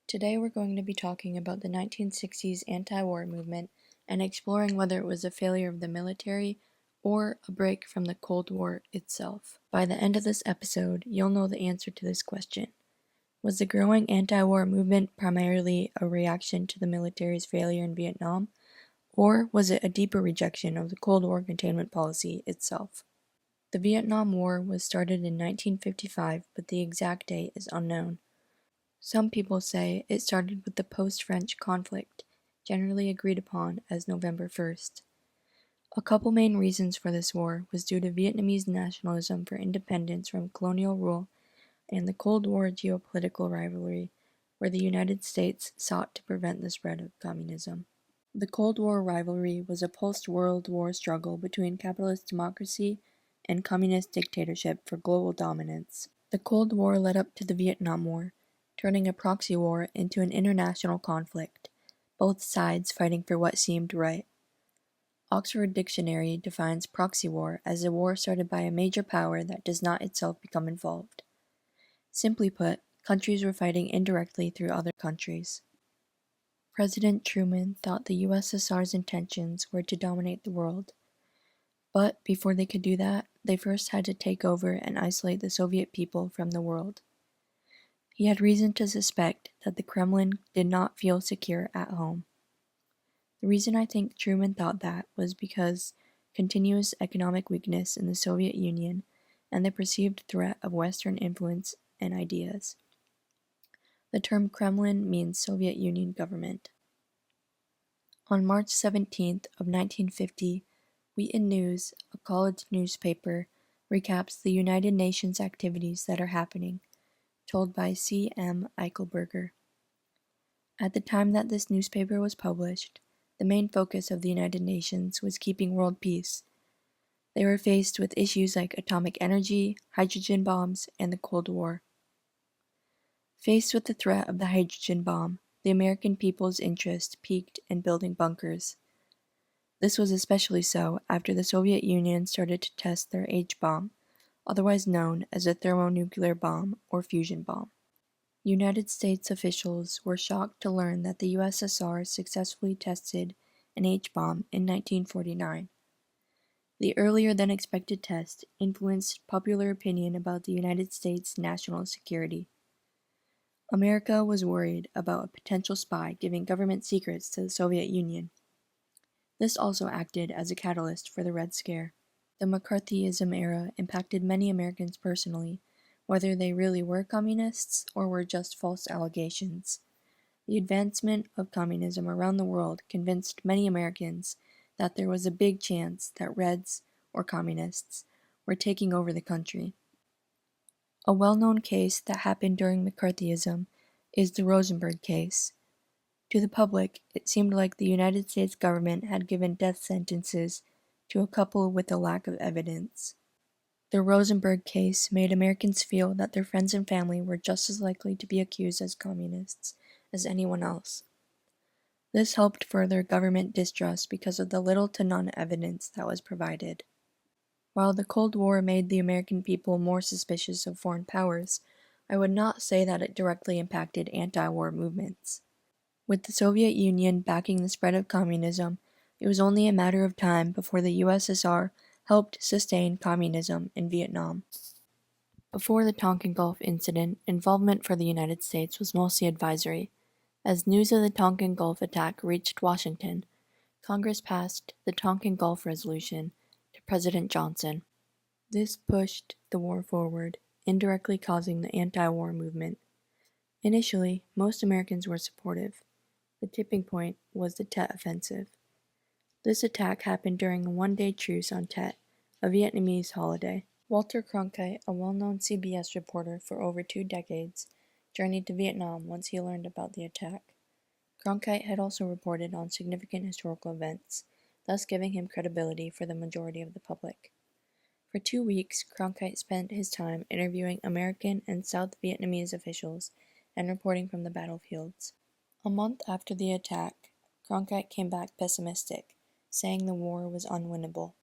Today we're going to be talking about the 1960s anti-war movement and exploring whether it was a failure of the military or a break from the Cold War itself. By the end of this episode, you'll know the answer to this question. Was the growing anti-war movement primarily a reaction to the military's failure in Vietnam, or was it a deeper rejection of the Cold War containment policy itself? The Vietnam War was started in 1955, but the exact date is unknown. Some people say it started with the post-French conflict, generally agreed upon as November 1st. A couple main reasons for this war was due to Vietnamese nationalism for independence from colonial rule and the Cold War geopolitical rivalry, where the United States sought to prevent the spread of communism. The Cold War rivalry was a post-World War struggle between capitalist democracy and communist dictatorship for global dominance. The Cold War led up to the Vietnam War, turning a proxy war into an international conflict, both sides fighting for what seemed right. Oxford Dictionary defines proxy war as a war started by a major power that does not itself become involved. Simply put, countries were fighting indirectly through other countries. President Truman thought the USSR's intentions were to dominate the world. But before they could do that, they first had to take over and isolate the Soviet people from the world. He had reason to suspect that the Kremlin did not feel secure at home. The reason I think Truman thought that was because continuous economic weakness in the Soviet Union and the perceived threat of Western influence and ideas. The term Kremlin means Soviet Union government. On March 17th of 1950, Wheaton News, a college newspaper, recaps the United Nations activities that are happening, told by C.M. Eichelberger. At the time that this newspaper was published, the main focus of the United Nations was keeping world peace. They were faced with issues like atomic energy, hydrogen bombs, and the Cold War. Faced with the threat of the hydrogen bomb, the American people's interest peaked in building bunkers. This was especially so after the Soviet Union started to test their H-bomb, otherwise known as a thermonuclear bomb or fusion bomb. United States officials were shocked to learn that the USSR successfully tested an H-bomb in 1949. The earlier-than-expected test influenced popular opinion about the United States' national security. America was worried about a potential spy giving government secrets to the Soviet Union. This also acted as a catalyst for the Red Scare. The McCarthyism era impacted many Americans personally, whether they really were communists or were just false allegations. The advancement of communism around the world convinced many Americans that there was a big chance that Reds, or communists, were taking over the country. A well-known case that happened during McCarthyism is the Rosenberg case. To the public, it seemed like the United States government had given death sentences to a couple with a lack of evidence. The Rosenberg case made Americans feel that their friends and family were just as likely to be accused as communists as anyone else. This helped further government distrust because of the little to none evidence that was provided. While the Cold War made the American people more suspicious of foreign powers, I would not say that it directly impacted anti-war movements. With the Soviet Union backing the spread of communism, it was only a matter of time before the USSR helped sustain communism in Vietnam. Before the Tonkin Gulf incident, involvement for the United States was mostly advisory. As news of the Tonkin Gulf attack reached Washington, Congress passed the Tonkin Gulf Resolution to President Johnson. This pushed the war forward, indirectly causing the anti-war movement. Initially, most Americans were supportive. The tipping point was the Tet Offensive. This attack happened during a one-day truce on Tet, a Vietnamese holiday. Walter Cronkite, a well-known CBS reporter for over 2 decades, journeyed to Vietnam once he learned about the attack. Cronkite had also reported on significant historical events, thus giving him credibility for the majority of the public. For 2 weeks, Cronkite spent his time interviewing American and South Vietnamese officials and reporting from the battlefields. A month after the attack, Cronkite came back pessimistic, saying the war was unwinnable.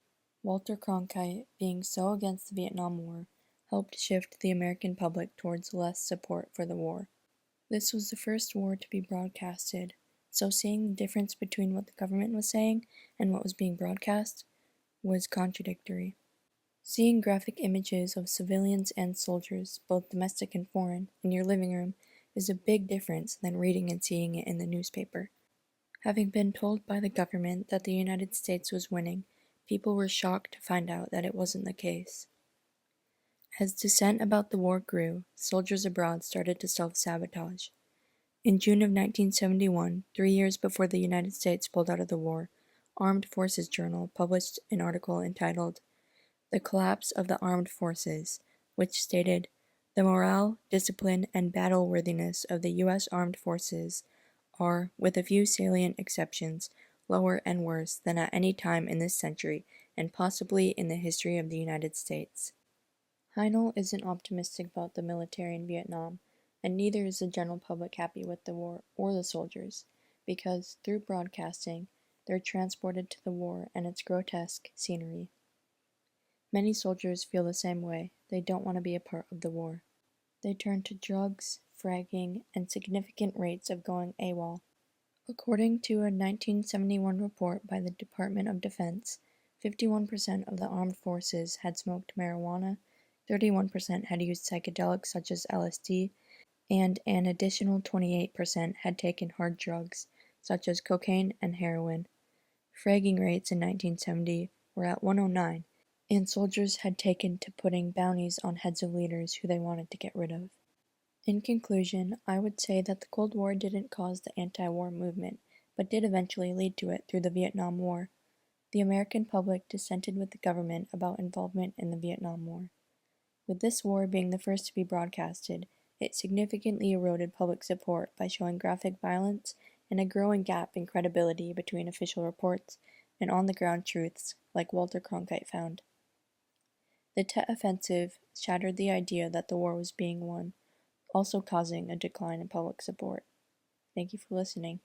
Walter Cronkite, being so against the Vietnam War, helped shift the American public towards less support for the war. This was the first war to be broadcasted, so seeing the difference between what the government was saying and what was being broadcast was contradictory. Seeing graphic images of civilians and soldiers, both domestic and foreign, in your living room is a big difference than reading and seeing it in the newspaper. Having been told by the government that the United States was winning, people were shocked to find out that it wasn't the case. As dissent about the war grew, soldiers abroad started to self-sabotage. In June of 1971, 3 years before the United States pulled out of the war, Armed Forces Journal published an article entitled "The Collapse of the Armed Forces," which stated, "The morale, discipline, and battle-worthiness of the U.S. Armed Forces are, with a few salient exceptions, lower and worse than at any time in this century and possibly in the history of the United States." Heinel isn't optimistic about the military in Vietnam, and neither is the general public happy with the war or the soldiers, because, through broadcasting, they're transported to the war and its grotesque scenery. Many soldiers feel the same way. They don't want to be a part of the war. They turn to drugs, fragging, and significant rates of going AWOL. According to a 1971 report by the Department of Defense, 51% of the armed forces had smoked marijuana, 31% had used psychedelics such as LSD, and an additional 28% had taken hard drugs, such as cocaine and heroin. Fragging rates in 1970 were at 109, and soldiers had taken to putting bounties on heads of leaders who they wanted to get rid of. In conclusion, I would say that the Cold War didn't cause the anti-war movement, but did eventually lead to it through the Vietnam War. The American public dissented with the government about involvement in the Vietnam War. With this war being the first to be broadcasted, it significantly eroded public support by showing graphic violence and a growing gap in credibility between official reports and on-the-ground truths, like Walter Cronkite found. The Tet Offensive shattered the idea that the war was being won, also causing a decline in public support. Thank you for listening.